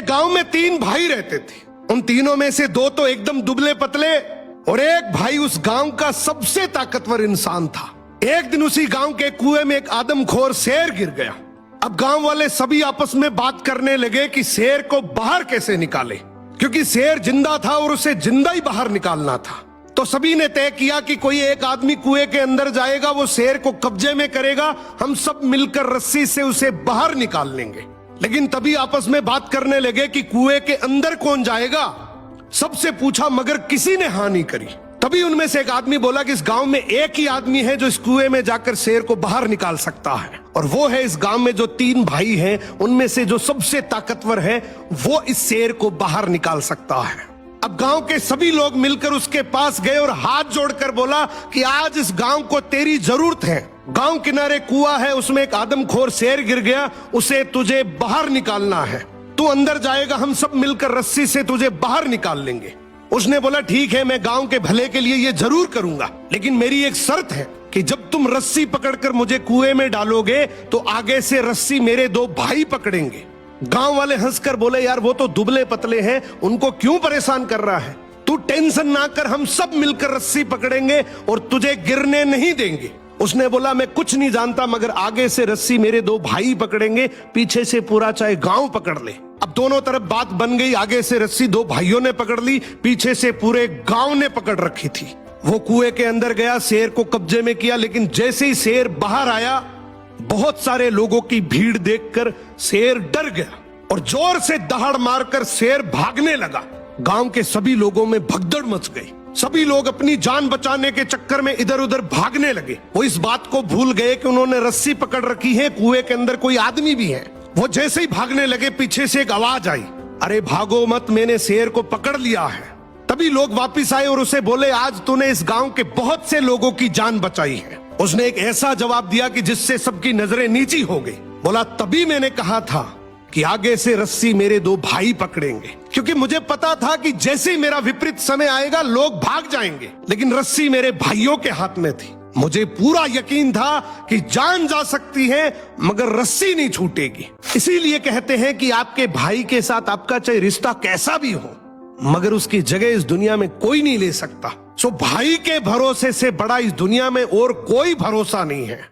एक गांव में 3 भाई रहते थे। उन तीनों में से 2 तो एकदम दुबले पतले और एक भाई उस गांव का सबसे ताकतवर इंसान था। एक दिन उसी गांव के कुएं में एक आदमखोर शेर गिर गया। अब गांव वाले सभी आपस में बात करने लगे कि शेर को बाहर कैसे निकाले, क्योंकि शेर जिंदा था और उसे जिंदा ही बाहर निकालना था। तो सभी ने तय किया कि कोई एक आदमी कुएं के अंदर जाएगा, वो शेर को कब्जे में करेगा, हम सब मिलकर रस्सी से उसे बाहर निकाल लेंगे। लेकिन तभी आपस में बात करने लगे कि कुएं के अंदर कौन जाएगा। सबसे पूछा मगर किसी ने हाँ नहीं करी। तभी उनमें से एक आदमी बोला कि इस गांव में एक ही आदमी है जो इस कुएं में जाकर शेर को बाहर निकाल सकता है, और वो है इस गांव में जो 3 भाई हैं उनमें से जो सबसे ताकतवर है, वो इस शेर को बाहर निकाल सकता है। अब गांव के सभी लोग मिलकर उसके पास गए और हाथ जोड़कर बोला कि आज इस गांव को तेरी जरूरत है। गांव किनारे कुआं है, उसमें एक आदमखोर शेर गिर गया, उसे तुझे बाहर निकालना है। तू अंदर जाएगा, हम सब मिलकर रस्सी से तुझे बाहर निकाल लेंगे। उसने बोला ठीक है, मैं गांव के भले के लिए ये जरूर करूंगा, लेकिन मेरी एक शर्त है कि जब तुम रस्सी पकड़कर मुझे कुएं में डालोगे तो आगे से रस्सी मेरे 2 भाई पकड़ेंगे। गांव वाले हंसकर बोले यार वो तो दुबले पतले हैं, उनको क्यों परेशान कर रहा है, तू टेंशन ना कर, हम सब मिलकर रस्सी पकड़ेंगे और तुझे गिरने नहीं देंगे। उसने बोला मैं कुछ नहीं जानता, मगर आगे से रस्सी मेरे 2 भाई पकड़ेंगे, पीछे से पूरा चाहे गांव पकड़ ले। अब दोनों तरफ बात बन गई, आगे से रस्सी 2 भाइयों ने पकड़ ली, पीछे से पूरे गांव ने पकड़ रखी थी। वो कुएं के अंदर गया, शेर को कब्जे में किया, लेकिन जैसे ही शेर बाहर आया, बहुत सारे लोगों की भीड़ देखकर शेर डर गया और जोर से दहाड़ मारकर शेर भागने लगा। गांव के सभी लोगों में भगदड़ मच गई। सभी लोग अपनी जान बचाने के चक्कर में इधर उधर भागने लगे। वो इस बात को भूल गए कि उन्होंने रस्सी पकड़ रखी है, कुएं के अंदर कोई आदमी भी है। वो जैसे ही भागने लगे, पीछे से एक आवाज आई, अरे भागो मत, मैंने शेर को पकड़ लिया है। तभी लोग वापिस आए और उसे बोले आज तूने इस गांव के बहुत से लोगों की जान बचाई है। उसने एक ऐसा जवाब दिया कि जिससे सबकी नजरें नीची हो गई। बोला तभी मैंने कहा था कि आगे से रस्सी मेरे 2 भाई पकड़ेंगे, क्योंकि मुझे पता था कि जैसे ही मेरा विपरीत समय आएगा लोग भाग जाएंगे, लेकिन रस्सी मेरे भाइयों के हाथ में थी। मुझे पूरा यकीन था कि जान जा सकती है मगर रस्सी नहीं छूटेगी। इसीलिए कहते हैं कि आपके भाई के साथ आपका चाहे रिश्ता कैसा भी हो, मगर उसकी जगह इस दुनिया में कोई नहीं ले सकता। सो भाई के भरोसे से बड़ा इस दुनिया में और कोई भरोसा नहीं है।